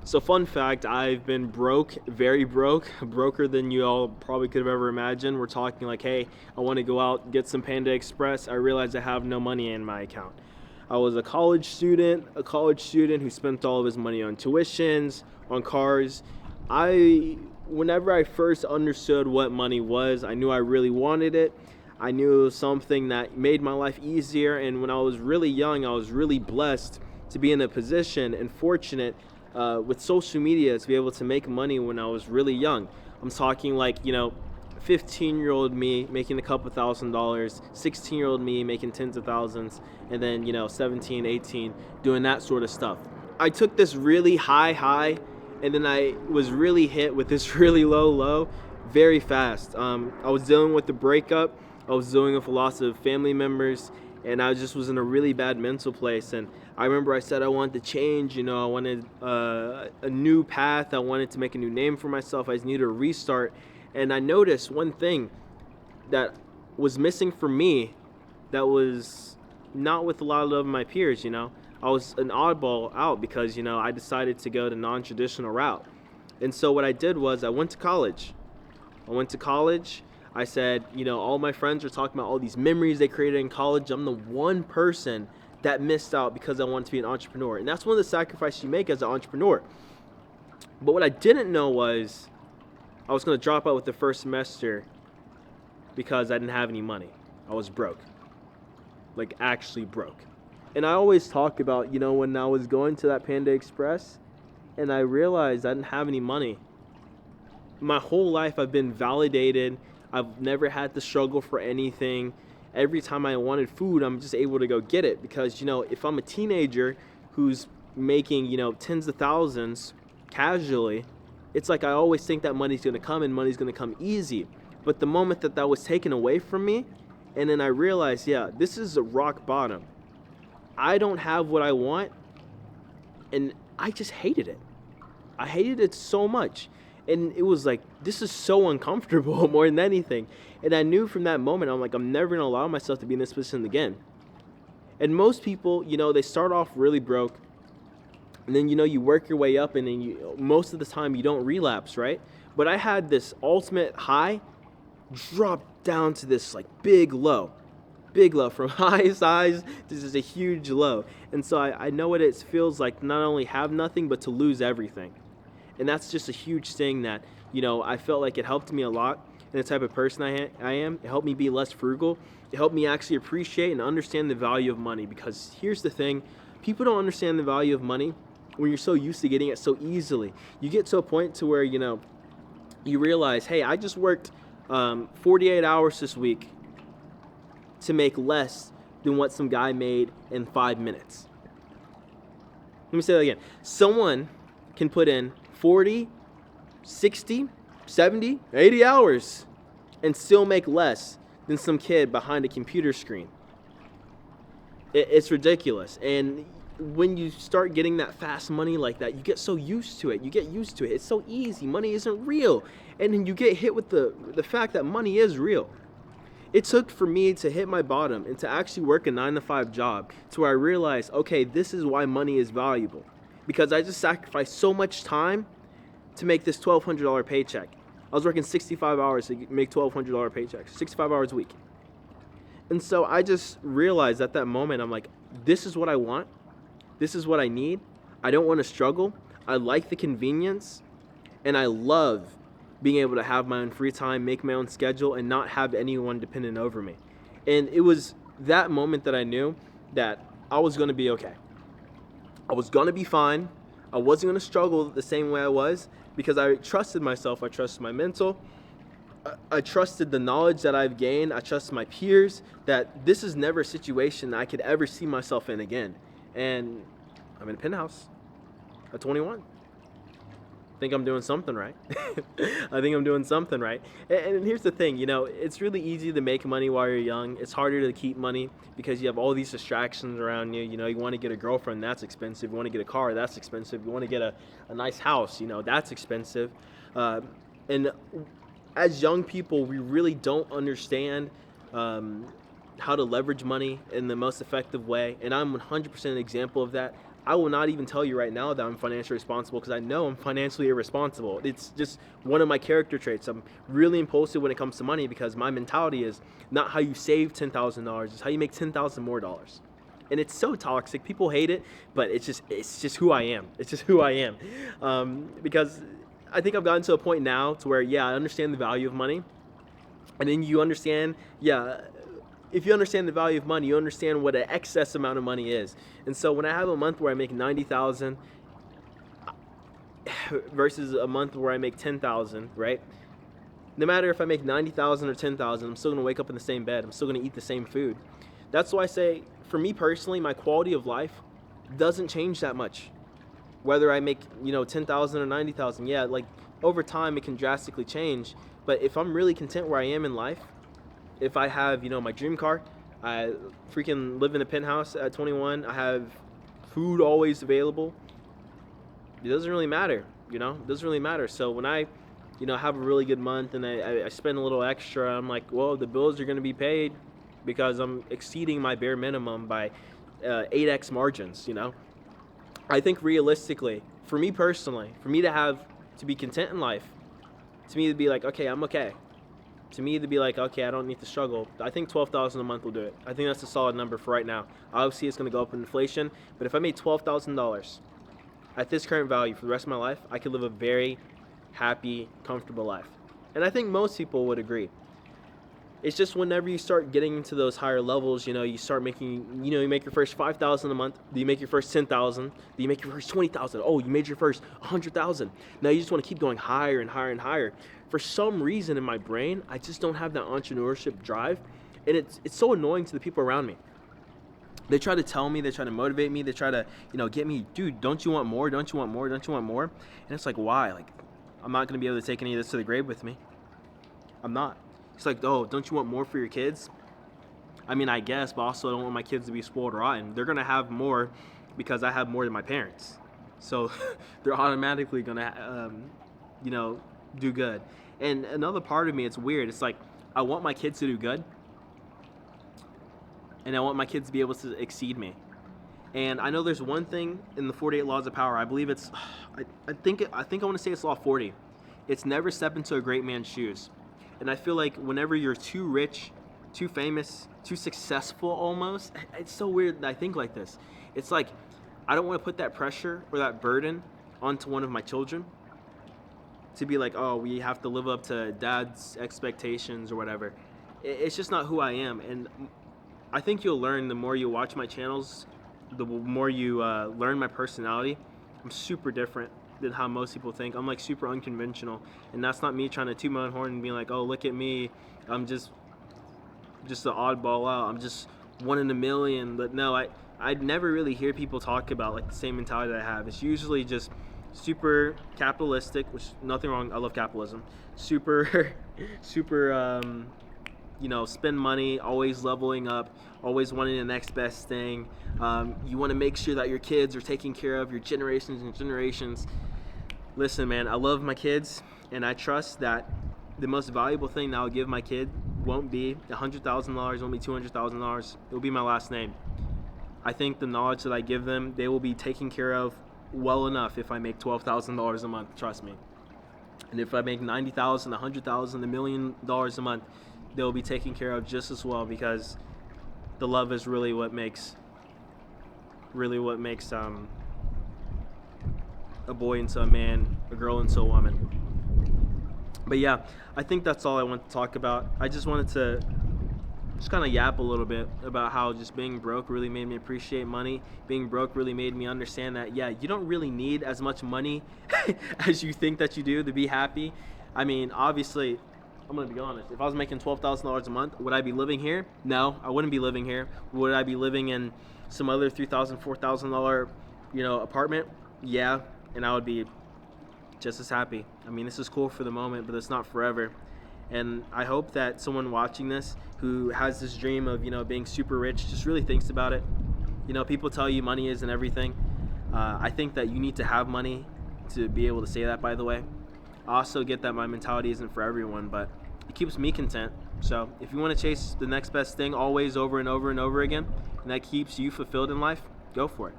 So fun fact, I've been broke, very broke, broker than you all probably could have ever imagined. We're talking like, hey, I want to go out, get some Panda Express. I realize I have no money in my account. I was a college student who spent all of his money on tuitions, on cars. Whenever I first understood what money was, I knew I really wanted it. I knew it was something that made my life easier. And when I was really young, I was really blessed to be in a position and fortunate with social media to be able to make money when I was really young. I'm talking like, 15-year-old me making a couple $1,000s, 16-year-old me making tens of thousands, and then, 17, 18, doing that sort of stuff. I took this really high, and then I was really hit with this really low very fast. I was dealing with the breakup. I was dealing with a loss of family members, and I just was in a really bad mental place. And I remember I said I wanted to change, I wanted a new path. I wanted to make a new name for myself. I just needed a restart. And I noticed one thing that was missing for me that was not with a lot of my peers, I was an oddball out because, I decided to go the non-traditional route. And so what I did was I went to college. I said, all my friends are talking about all these memories they created in college. I'm the one person that missed out because I wanted to be an entrepreneur. And that's one of the sacrifices you make as an entrepreneur. But what I didn't know was I was going to drop out with the first semester because I didn't have any money. I was broke. Like, actually broke. And I always talk about, when I was going to that Panda Express and I realized I didn't have any money. My whole life I've been validated. I've never had to struggle for anything. Every time I wanted food, I'm just able to go get it because, if I'm a teenager who's making, tens of thousands casually, it's like I always think that money's going to come and money's going to come easy. But the moment that was taken away from me, and then I realized, this is a rock bottom. I don't have what I want, and I just hated it. I hated it so much. And it was like, this is so uncomfortable more than anything. And I knew from that moment, I'm like, I'm never going to allow myself to be in this position again. And most people, they start off really broke. And then, you work your way up, and then most of the time you don't relapse, right? But I had this ultimate high drop down to this like big low from highest highs to just a huge low. And so I know what it feels like to not only have nothing, but to lose everything. And that's just a huge thing that, I felt like it helped me a lot in the type of person I am. It helped me be less frugal. It helped me actually appreciate and understand the value of money. Because here's the thing, people don't understand the value of money when you're so used to getting it so easily. You get to a point to where, you realize, hey, I just worked 48 hours this week to make less than what some guy made in 5 minutes. Let me say that again. Someone can put in 40, 60, 70, 80 hours and still make less than some kid behind a computer screen. It's ridiculous. And when you start getting that fast money like that, you get so used to it. It's so easy. Money isn't real. And then you get hit with the fact that money is real. It took for me to hit my bottom and to actually work a 9-to-5 job to where I realized, okay, this is why money is valuable. Because I just sacrificed so much time to make this $1,200 paycheck. I was working 65 hours to make $1,200 paychecks, 65 hours a week. And so I just realized at that moment, I'm like, this is what I want. This is what I need. I don't want to struggle. I like the convenience. And I love being able to have my own free time, make my own schedule, and not have anyone dependent over me. And it was that moment that I knew that I was going to be okay. I was going to be fine. I wasn't going to struggle the same way I was because I trusted myself. I trusted my mental. I trusted the knowledge that I've gained. I trusted my peers that this is never a situation that I could ever see myself in again. And I'm in a penthouse at 21. I think I'm doing something right. And here's the thing, it's really easy to make money while you're young. It's harder to keep money because you have all these distractions around you. You want to get a girlfriend, that's expensive. You want to get a car, that's expensive. You want to get a nice house, that's expensive. And as young people, we really don't understand how to leverage money in the most effective way. And I'm 100% an example of that. I will not even tell you right now that I'm financially responsible because I know I'm financially irresponsible. It's just one of my character traits. I'm really impulsive when it comes to money because my mentality is not how you save $10,000, it's how you make $10,000 more dollars. And it's so toxic. People hate it, but it's just who I am. It's just who I am. Because I think I've gotten to a point now to where, yeah, I understand the value of money. And then you understand, yeah, if you understand the value of money, you understand what an excess amount of money is. And so when I have a month where I make 90,000 versus a month where I make 10,000, right? No matter if I make 90,000 or 10,000, I'm still gonna wake up in the same bed. I'm still gonna eat the same food. That's why I say, for me personally, my quality of life doesn't change that much. Whether I make, 10,000 or 90,000, yeah, like over time it can drastically change. But if I'm really content where I am in life, if I have, my dream car, I freaking live in a penthouse at 21, I have food always available, it doesn't really matter, it doesn't really matter. So when I, have a really good month and I spend a little extra, I'm like, well, the bills are going to be paid because I'm exceeding my bare minimum by 8x margins, I think realistically, for me personally, for me to be content in life, to me to be like, okay, I'm okay. To me to be like, okay, I don't need to struggle. I think 12,000 a month will do it. I think that's a solid number for right now. Obviously, it's going to go up in inflation, but if I made $12,000 at this current value for the rest of my life, I could live a very happy, comfortable life. And I think most people would agree. It's just whenever you start getting into those higher levels, you start making, you make your first 5,000 a month, then you make your first 10,000, then you make your first 20,000. Oh, you made your first 100,000. Now you just want to keep going higher and higher and higher. For some reason in my brain, I just don't have that entrepreneurship drive, and it's so annoying to the people around me. They try to tell me, they try to motivate me, they try to, get me, dude, don't you want more? Don't you want more? Don't you want more? And it's like, why? Like, I'm not going to be able to take any of this to the grave with me. I'm not. It's like, oh, don't you want more for your kids? I mean, I guess, but also I don't want my kids to be spoiled rotten. They're going to have more because I have more than my parents. So they're automatically going to, do good. And another part of me, it's weird. It's like, I want my kids to do good. And I want my kids to be able to exceed me. And I know there's one thing in the 48 Laws of Power. I believe it's, I think I want to say it's Law 40. It's never step into a great man's shoes. And I feel like whenever you're too rich, too famous, too successful almost, it's so weird that I think like this. It's like, I don't want to put that pressure or that burden onto one of my children to be like, oh, we have to live up to dad's expectations or whatever. It's just not who I am. And I think you'll learn the more you watch my channels, the more you learn my personality. I'm super different than how most people think. I'm like super unconventional, and that's not me trying to toot my own horn and be like, oh, look at me, I'm just an oddball out, I'm just one in a million. But no, I'd never really hear people talk about like the same mentality that I have. It's usually just super capitalistic, which is nothing wrong, I love capitalism. Super spend money, always leveling up, always wanting the next best thing. You want to make sure that your kids are taken care of, your generations and generations. Listen, man, I love my kids, and I trust that the most valuable thing that I'll give my kid won't be $100,000, won't be $200,000. It will be my last name. I think the knowledge that I give them, they will be taken care of well enough if I make $12,000 a month, trust me. And if I make $90,000, $100,000, $1 million a month, they'll be taken care of just as well, because the love is really what makes a boy into a man, a girl into a woman. But yeah, I think that's all I want to talk about. I just wanted to just kind of yap a little bit about how just being broke really made me appreciate money. Being broke really made me understand that, yeah, you don't really need as much money as you think that you do to be happy. I mean, obviously, I'm going to be honest. If I was making $12,000 a month, would I be living here? No, I wouldn't be living here. Would I be living in some other $3,000, $4,000, apartment? Yeah, and I would be just as happy. I mean, this is cool for the moment, but it's not forever. And I hope that someone watching this who has this dream of, being super rich just really thinks about it. People tell you money isn't everything. I think that you need to have money to be able to say that, by the way. I also get that my mentality isn't for everyone, but it keeps me content. So if you want to chase the next best thing always over and over and over again, and that keeps you fulfilled in life, go for it.